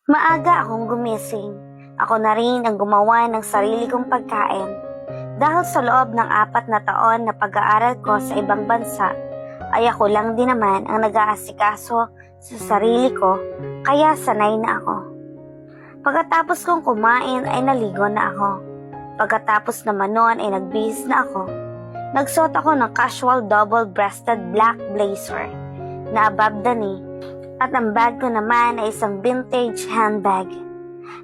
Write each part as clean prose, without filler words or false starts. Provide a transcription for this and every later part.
Maaga akong gumising. Ako na rin ang gumawa ng sarili kong pagkain. Dahil sa loob ng 4 na taon na pag-aaral ko sa ibang bansa, ay ako lang din naman ang nag-aasikaso sa sarili ko, kaya sanay na ako. Pagkatapos kong kumain ay naligo na ako. Pagkatapos naman noon ay nagbihis na ako. Nagsuot ako ng casual double-breasted black blazer na above the knee at ang bag ko naman ay isang vintage handbag.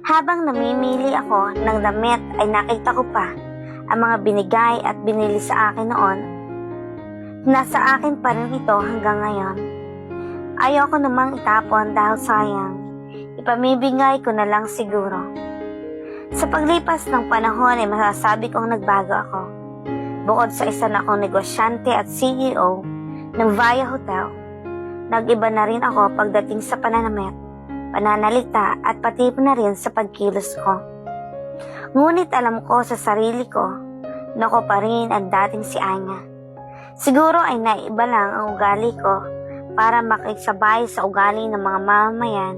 Habang namimili ako ng damit ay nakita ko pa ang mga binigay at binili sa akin noon. Nasa akin pa rin ito hanggang ngayon. Ayoko namang itapon dahil sayang. Ipamibigay ko na lang siguro. Sa paglipas ng panahon ay masasabi kong nagbago ako. Bukod sa isa na akong negosyante at CEO ng Via Hotel, nag-iba na rin ako pagdating sa pananamit, pananalita at pati na rin sa pagkilos ko. Ngunit alam ko sa sarili ko na ako pa rin ang dating si Anya. Siguro ay naiba lang ang ugali ko para makisabay sa ugali ng mga mamamayan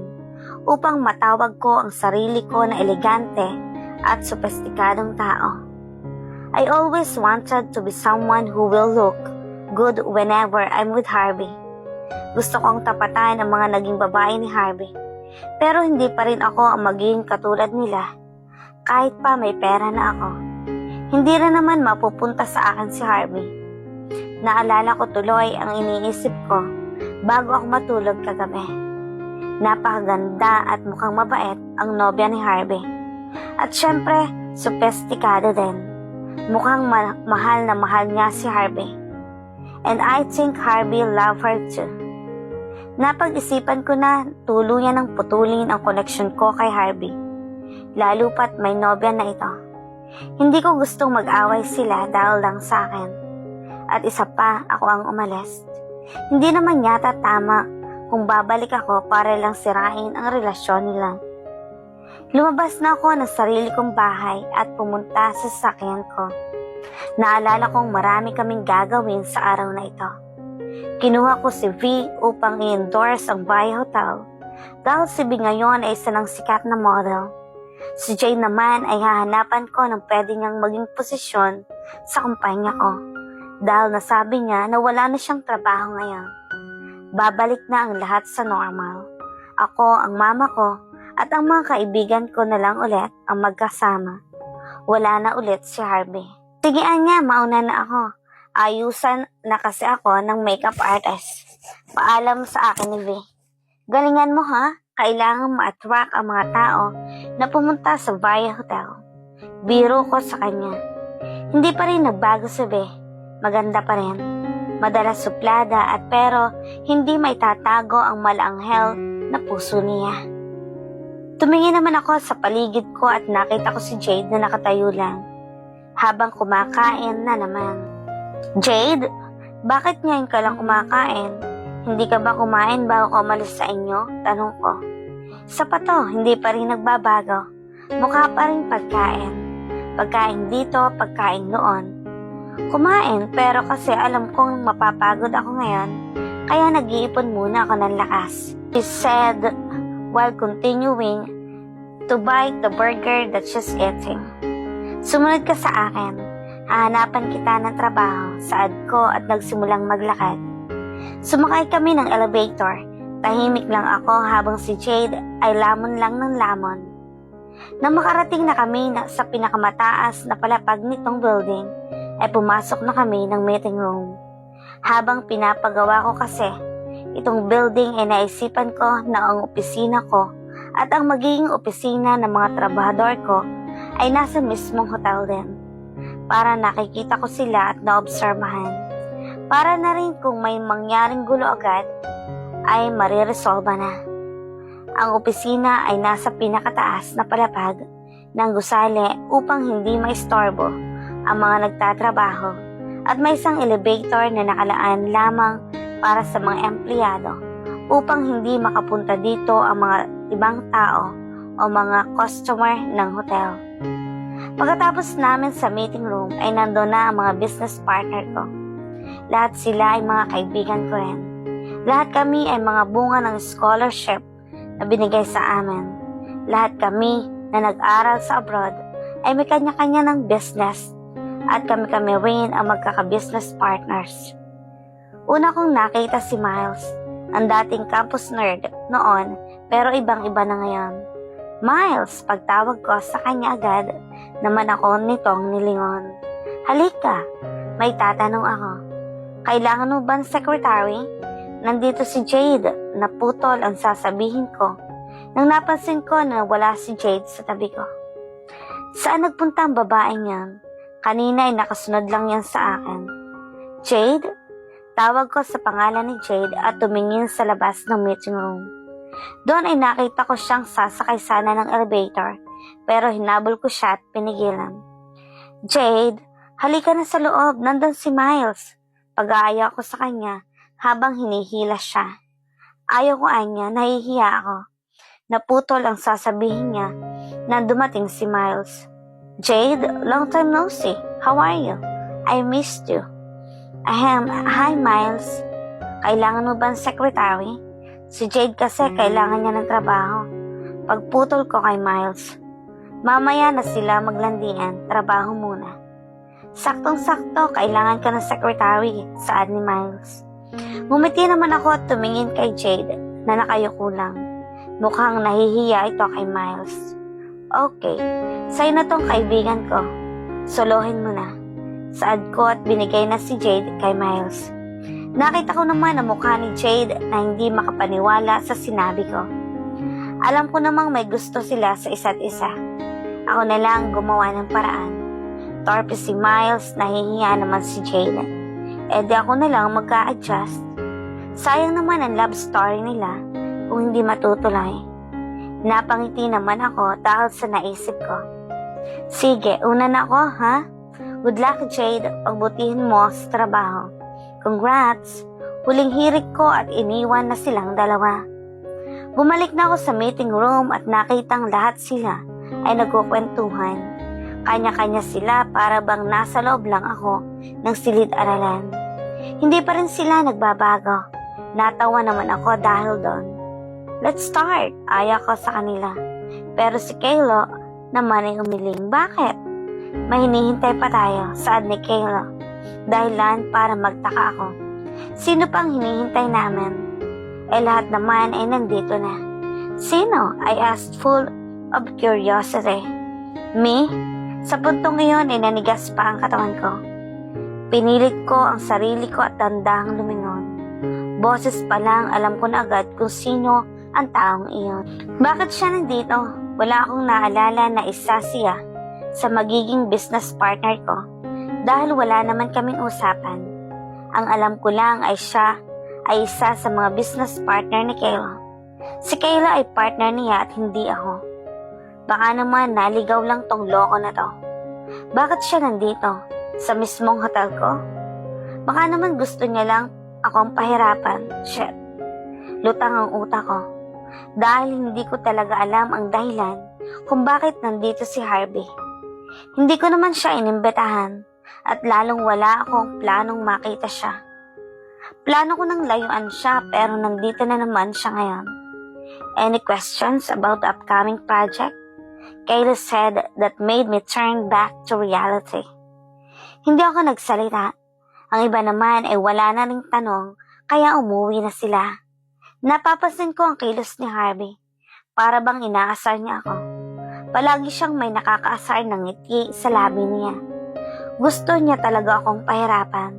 upang matawag ko ang sarili ko na elegante at sophisticadong tao. I always wanted to be someone who will look good whenever I'm with Harvey. Gusto kong tapatan ang mga naging babae ni Harvey, pero hindi pa rin ako ang magiging katulad nila kahit pa may pera na ako. Hindi rin naman mapupunta sa akin si Harvey. Naalala ko tuloy ang iniisip ko bago ako matulog kagabi. Napakaganda at mukhang mabait ang nobya ni Harvey. At syempre, sophisticado din. Mukhang mahal na mahal niya si Harvey. And I think Harvey loved her too. Napag-isipan ko na tuluyan ng putulin ang connection ko kay Harvey. Lalo pat may nobya na ito. Hindi ko gustong mag-away sila dahil lang sa akin. At isa pa, ako ang umalis. Hindi naman yata tama kung babalik ako para lang sirain ang relasyon nila. Lumabas na ako ng sarili kong bahay at pumunta sa sasakyan ko. Naalala kong marami kaming gagawin sa araw na ito. Kinuha ko si V upang i-endorse ang Via Hotel dahil si V ngayon ay isa ng sikat na model. Si Jay naman ay hahanapan ko ng pwede niyang maging posisyon sa kumpanya ko dahil nasabi niya na wala na siyang trabaho ngayon. Babalik na ang lahat sa normal. Ako, ang mama ko, at ang mga kaibigan ko na lang ulit ang magkasama. Wala na ulit si Harvey. Sige Anya, mauna na ako. Ayusan na kasi ako ng makeup artist. Paalam sa akin ni V. Galingan mo ha, kailangan ma-attract ang mga tao na pumunta sa Via Hotel. Biro ko sa kanya. Hindi pa rin nagbago si V. Maganda pa rin. Madalas suplada at pero hindi may tatago ang malanghel na puso niya. Tumingin naman ako sa paligid ko at nakita ko si Jade na nakatayo lang, habang kumakain na naman. Jade, bakit ngayon ka lang kumakain? Hindi ka ba kumain bago ka umalis sa inyo? Tanong ko. Sa pato, hindi pa rin nagbabago. Mukha pa rin pagkain. Pagkain dito, pagkain noon. Kumain pero kasi alam kong mapapagod ako ngayon, kaya nag-iipon muna ako ng lakas. She said, while continuing to bite the burger that she's eating. Sumunod ka sa akin. Hahanapan kita ng trabaho, saad ko at nagsimulang maglakad. Sumakay kami ng elevator. Tahimik lang ako habang si Jade ay lamon lang ng lamon. Nang makarating na kami sa pinakamataas na palapag nitong building, ay pumasok na kami ng meeting room. Habang pinapagawa ko kasi, itong building ay naisipan ko na ang opisina ko at ang magiging opisina ng mga trabahador ko ay nasa mismong hotel din. Para nakikita ko sila at naobserbahan. Para na rin kung may mangyaring gulo agad, ay mariresolba na. Ang opisina ay nasa pinakataas na palapag ng gusali upang hindi maistorbo ang mga nagtatrabaho at may isang elevator na nakalaan lamang para sa mga empleyado upang hindi makapunta dito ang mga ibang tao o mga customer ng hotel. Pagkatapos namin sa meeting room ay nandoon na ang mga business partner ko. Lahat sila ay mga kaibigan ko rin. Lahat kami ay mga bunga ng scholarship na binigay sa amin. Lahat kami na nag-aral sa abroad ay may kanya-kanya ng business at kami-kami rin ang magkaka-business partners. Una kong nakita si Miles, ang dating campus nerd noon pero ibang-iba na ngayon. Miles, pagtawag ko sa kanya agad, naman ako nitong nilingon. Halika, may tatanong ako. Kailangan mo ba ng secretary? Nandito si Jade, naputol ang sasabihin ko. Nang napansin ko na wala si Jade sa tabi ko. Saan nagpunta ang babaeng yan? Kanina ay nakasunod lang yan sa akin. Jade? Tawag ko sa pangalan ni Jade at tumingin sa labas ng meeting room. Doon ay nakita ko siyang sasakay sana ng elevator pero hinabol ko siya at pinigilan. Jade, halika na sa loob, nandun si Miles. Pag-aaya ko sa kanya habang hinihila siya. Ayaw ko anya, nahihiya ako. Naputol ang sasabihin niya na dumating si Miles. Jade, long time no see. How are you? I missed you. Hi Miles. Kailangan mo ba ng secretary? Si Jade kasi kailangan niya ng trabaho. Pagputol ko kay Miles. Mamaya na sila maglandian, trabaho muna. Saktong-sakto, kailangan ka ng secretary, saad ni Miles. Ngumiti naman ako at tumingin kay Jade na nakayuko lang. Mukhang nahihiya ito kay Miles. Okay, sa'yo na tong kaibigan ko. Solohin mo na. Saad ko at binigay na si Jade kay Miles. Nakita ko naman ang mukha ni Jade na hindi makapaniwala sa sinabi ko. Alam ko namang may gusto sila sa isa't isa. Ako na lang gumawa ng paraan. Torpe si Miles, nahihiya naman si Jade. Di ako na lang magka-adjust. Sayang naman ang love story nila kung hindi matutuloy. Napangiti naman ako dahil sa naisip ko. Sige, una na ako, ha? Good luck, Jade. Pagbutihin mo sa trabaho. Congrats! Huling hirit ko at iniwan na silang dalawa. Bumalik na ako sa meeting room at nakitang lahat sila ay nagkukwentuhan. Kanya-kanya sila para bang nasa loob lang ako ng silid-aralan. Hindi pa rin sila nagbabago. Natawa naman ako dahil doon. Let's start! Aya ko sa kanila. Pero si Kaylo naman ay umiling. Bakit? May hinihintay pa tayo, saad ni Kaylo. Dahilan para magtaka ako. Sino pang hinihintay namin? Lahat naman ay nandito na. Sino? I asked full of curiosity. Me? Sa puntong iyon ay nanigas pa ang katawan ko. Pinilit ko ang sarili ko at tandang lumingon. Boses pa lang alam ko na agad kung sino ang taong iyon. Bakit siya nandito? Wala akong naalala na isa siya sa magiging business partner ko dahil wala naman kaming usapan. Ang alam ko lang ay siya ay isa sa mga business partner ni Kayla. Si Kayla ay partner niya at hindi ako. Baka naman naligaw lang tong loko na to. Bakit siya nandito? Sa mismong hotel ko? Baka naman gusto niya lang akong pahirapan. Shit. Lutang ang utak ko. Dahil hindi ko talaga alam ang dahilan kung bakit nandito si Harvey. Hindi ko naman siya inimbitahan at lalong wala akong planong makita siya. Plano ko nang layuan siya pero nandito na naman siya ngayon. Any questions about the upcoming project? Kayla said that made me turn back to reality. Hindi ako nagsalita. Ang iba naman ay wala na ring tanong kaya umuwi na sila. Napapansin ko ang kilos ni Harvey. Para bang inaasar niya ako. Palagi siyang may nakakaasar ng ngiti sa labi niya. Gusto niya talaga akong pahirapan.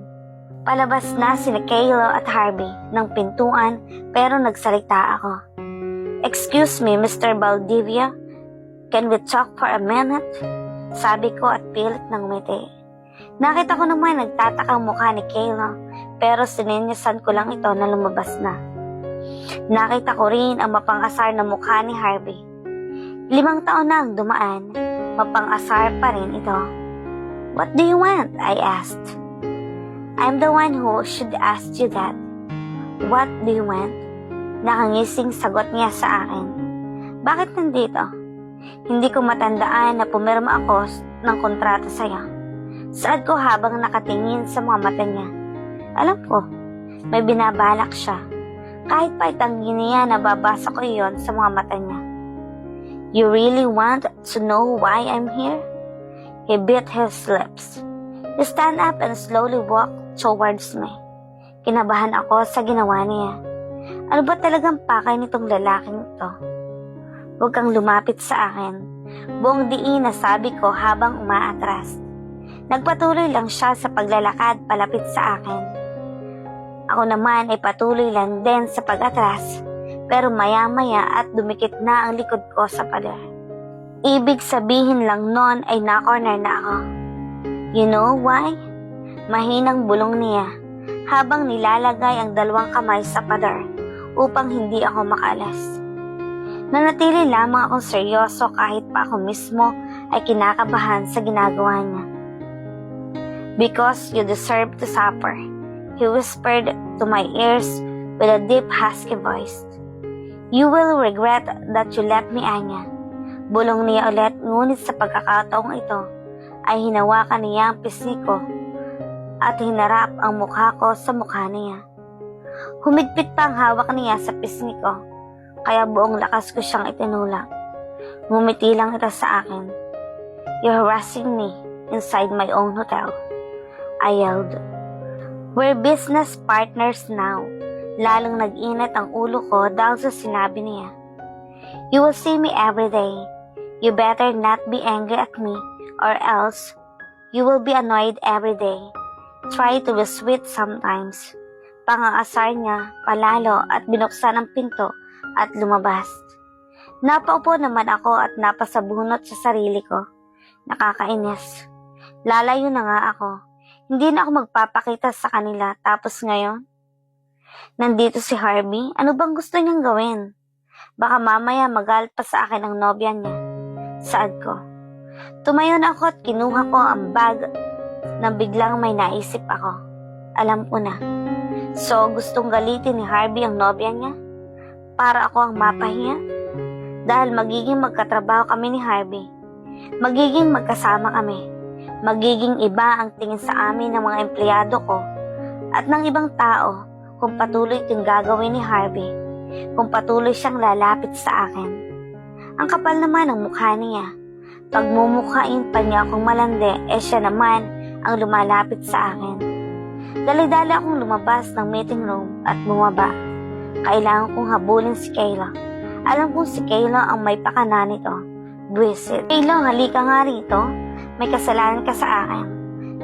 Palabas na sina Kayla at Harvey ng pintuan pero nagsalita ako. Excuse me, Mr. Valdivia. Can we talk for a minute? Sabi ko at pilit ng ngumiti. Nakita ko naman nagtatakang mukha ni Kayla pero sininyasan ko lang ito na lumabas na. Nakita ko rin ang mapang-asar na mukha ni Harvey. 5 taon na ang dumaan, mapang-asar pa rin ito. What do you want? I asked. I'm the one who should ask you that. What do you want? Nakangising sagot niya sa akin. Bakit nandito? Hindi ko matandaan na pumirma ako ng kontrata sa'yo. Saad ko habang nakatingin sa mga mata niya. Alam ko, may binabalak siya. Kahit pa itanggi niya, nababasa ko iyon sa mga mata niya. You really want to know why I'm here? He bit his lips. He stand up and slowly walked towards me. Kinabahan ako sa ginawa niya. Ano ba talagang pakay nitong lalaking ito? Huwag kang lumapit sa akin. Buong diin na sabi ko habang umaatras. Nagpatuloy lang siya sa paglalakad palapit sa akin. Ako naman ay patuloy lang din sa pag-atras, pero maya-maya at dumikit na ang likod ko sa pader. Ibig sabihin lang nun ay na-corner na ako. You know why? Mahinang bulong niya habang nilalagay ang dalawang kamay sa pader upang hindi ako makalas. Nanatili lamang akong seryoso kahit pa ako mismo ay kinakabahan sa ginagawa niya. Because you deserve to suffer, he whispered to my ears with a deep husky voice. You will regret that you left me, Anya. Bulong niya ulit, ngunit sa pagkakataong ito ay hinawakan niya ang pisngi ko at hinarap ang mukha ko sa mukha niya. Humigpit pa ang hawak niya sa pisngi ko, kaya buong lakas ko siyang itinulak. Ngumiti lang ito sa akin. You're harassing me inside my own hotel. I yelled. We're business partners now. Lalong nag-init ang ulo ko dahil sa sinabi niya. You will see me every day. You better not be angry at me or else you will be annoyed every day. Try to be sweet sometimes. Pangaasar niya palalo at binuksan ang pinto at lumabas. Napaupo naman ako at napasabunot sa sarili ko. Nakakainis. Lalayo na nga ako. Hindi na ako magpapakita sa kanila tapos ngayon. Nandito si Harvey, ano bang gusto niyang gawin? Baka mamaya magalit pa sa akin ang nobya niya. Saad ko. Tumayo na ako at kinuha ko ang bag na biglang may naisip ako. Alam ko na. So gustong galitin ni Harvey ang nobya niya? Para ako ang mapahiya? Dahil magiging magkatrabaho kami ni Harvey. Magiging magkasama kami. Magiging iba ang tingin sa amin ng mga empleyado ko at ng ibang tao kung patuloy itong gagawin ni Harvey, kung patuloy siyang lalapit sa akin. Ang kapal naman ng mukha niya. Pagmumukhain pa niya akong malandi, siya naman ang lumalapit sa akin. Dali-dali akong lumabas ng meeting room at bumaba. Kailangan kong habulin si Kayla. Alam kong si Kayla ang may pakana nito. Buwisit. Kayla, halika nga rito. May kasalanan ka sa akin.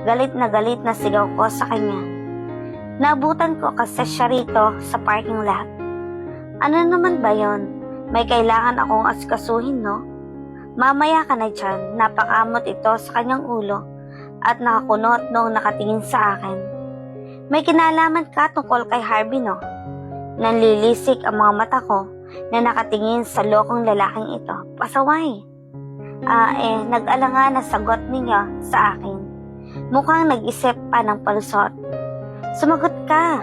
Galit na sigaw ko sa kanya. Nabutan ko kasi siya rito sa parking lot. Ano naman ba yon? May kailangan akong asikasuhin, no? Mamaya ka na dyan. Napakamot ito sa kanyang ulo at nakakunot noong nakatingin sa akin. May kinalaman ka tungkol kay Harvey, no? Nanlilisik ang mga mata ko na nakatingin sa lokong lalaking ito. Pasaway. Nag-alanga na sagot niya sa akin. Mukhang nag-isip pa ng palusot. Sumagot ka.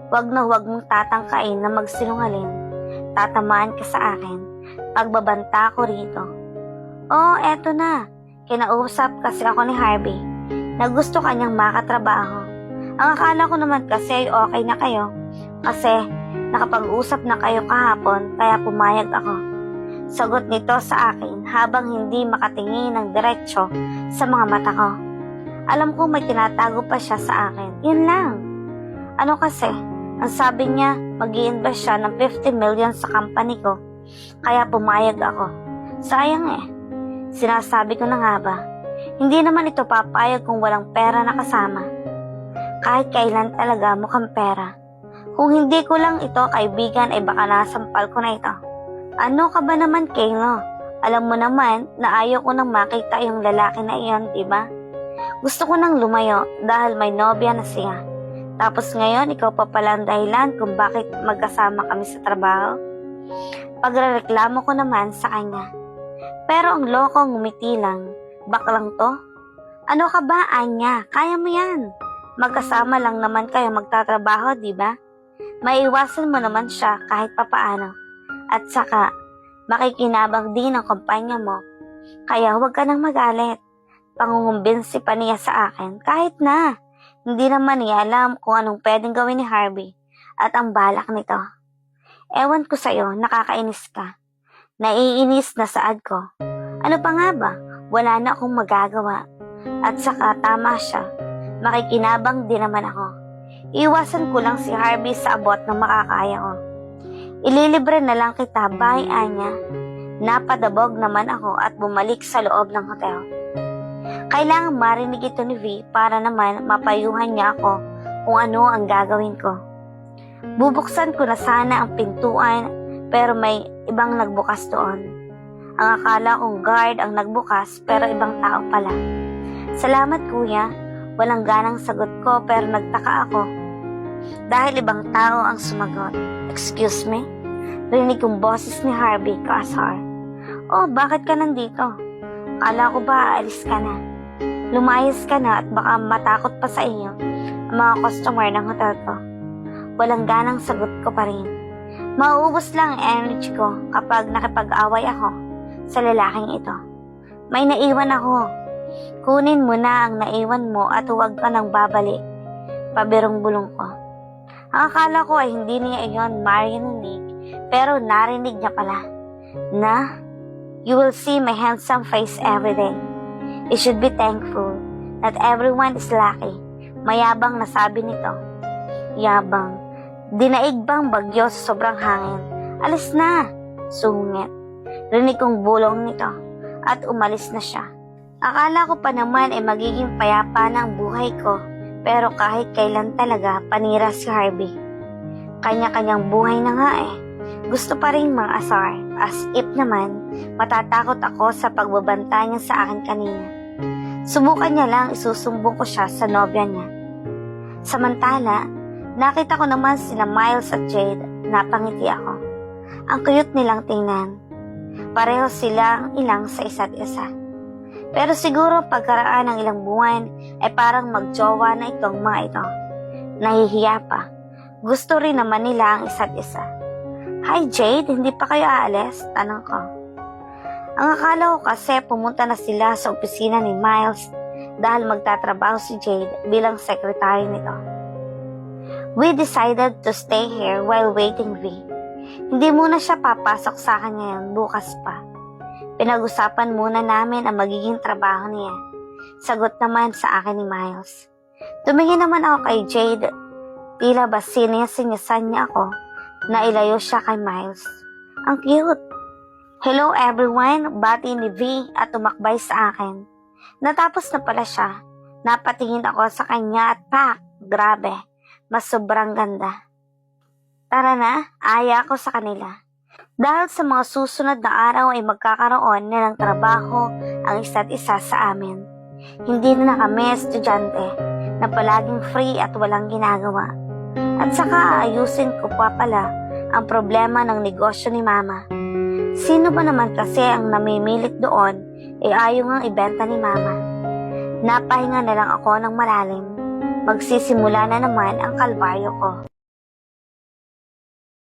Huwag na huwag mong tatangkain na magsinungaling. Tatamaan ka sa akin. Pagbabanta ko rito. Oh, eto na. Kinausap kasi ako ni Harvey na gusto kanyang makatrabaho. Ang akala ko naman kasi ay okay na kayo. Kasi nakapag-usap na kayo kahapon kaya pumayag ako. Sagot nito sa akin habang hindi makatingin ng diretsyo sa mga mata ko. Alam ko may tinatago pa siya sa akin. Yun lang. Ano kasi, ang sabi niya mag-i-invest siya ng 50 million sa company ko. Kaya pumayag ako. Sayang eh. Sinasabi ko na nga ba, hindi naman ito papayag kung walang pera na kasama. Kahit kailan talaga mukhang pera. Kung hindi ko lang ito kaibigan ay baka nasampal ko na ito. Ano ka ba naman, Kayla? Alam mo naman na ayaw ko nang makita yung lalaki na iyon, diba? Gusto ko nang lumayo dahil may nobya na siya. Tapos ngayon, ikaw pa pala ang dahilan kung bakit magkasama kami sa trabaho. Pagrereklamo ko naman sa kanya. Pero ang loko ngumiti lang. Baklang to? Ano ka ba, Anya? Kaya mo yan. Magkasama lang naman kayo magtatrabaho, diba? Maiiwasan mo naman siya kahit papaano. At saka, makikinabang din ang kumpanya mo. Kaya huwag ka nang magalit. Pangungumbinsi pa niya sa akin. Kahit na, hindi naman niya alam kung anong pwedeng gawin ni Harvey at ang balak nito. Ewan ko sa'yo, nakakainis ka. Naiinis na saad ko. Ano pa nga ba? Wala na akong magagawa. At saka tama siya. Makikinabang din naman ako. Iwasan ko lang si Harvey sa abot ng makakaya ko. Ililibre na lang kita, bye Anya. Napadabog naman ako at bumalik sa loob ng hotel. Kailangang marinig ito ni V para naman mapayuhan niya ako kung ano ang gagawin ko. Bubuksan ko na sana ang pintuan pero may ibang nagbukas doon. Ang akala kong guard ang nagbukas pero ibang tao pala. Salamat kuya, walang ganang sagot ko pero nagtaka ako. Dahil ibang tao ang sumagot. Excuse me? Rinig kong boses ni Harvey kaasar. Oh, bakit ka nandito? Kala ko ba aalis ka na? Lumayas ka na at baka matakot pa sa iyo ang mga customer ng hotel ko. Walang ganang sagot ko pa rin. Mauubos lang ang energy ko kapag nakipag-away ako sa lalaking ito. May naiwan ako. Kunin mo na ang naiwan mo at huwag ka nang babalik. Pabirong bulong ko. Ang akala ko ay hindi niya iyon marinig pero narinig niya pala na you will see my handsome face every day. You should be thankful that everyone is lucky. Mayabang na sabi nito. Yabang. Dinaig bang bagyo sa sobrang hangin? Alis na! Sungit. Rinig kong bulong nito at umalis na siya. Akala ko pa naman ay magiging payapa na ang buhay ko pero kahit kailan talaga panira si Harvey. Kanya-kanyang buhay na nga eh. Gusto pa rin mga asar as if naman matatakot ako sa pagbabanta niya sa akin kanina. Subukan niya lang isusumbong ko siya sa nobya niya. Samantala, nakita ko naman sila Miles at Jade. Napangiti ako. Ang cute nilang tingnan. Pareho silang ilang sa isa't isa. Pero siguro pagkaraan ng ilang buwan ay parang magjowa na itong mga ito. Nahihiya pa. Gusto rin naman nila ang isa't isa. Hi Jade, hindi pa kayo aalis? Tanong ko. Ang akala ko kasi pumunta na sila sa opisina ni Miles dahil magtatrabaho si Jade bilang secretary nito. We decided to stay here while waiting V. Hindi muna siya papasok sa akin ngayon, bukas pa. Pinag-usapan muna namin ang magiging trabaho niya. Sagot naman sa akin ni Miles. Tumingin naman ako kay Jade. Tila ba sinyasan niya ako na ilayo siya kay Miles. Ang cute. Hello everyone, bati ni V at tumakbay sa akin. Natapos na pala siya. Napatingin ako sa kanya at pak, grabe, mas sobrang ganda. Tara na, aya ako sa kanila. Dahil sa mga susunod na araw ay magkakaroon na ng trabaho ang isa't isa sa amin. Hindi na kami estudyante na palaging free at walang ginagawa. At saka ayusin ko pa pala ang problema ng negosyo ni Mama. Sino ba naman kasi ang namimilit doon ayaw ngang ibenta ni Mama. Napahinga na lang ako ng malalim. Magsisimula na naman ang kalbaryo ko.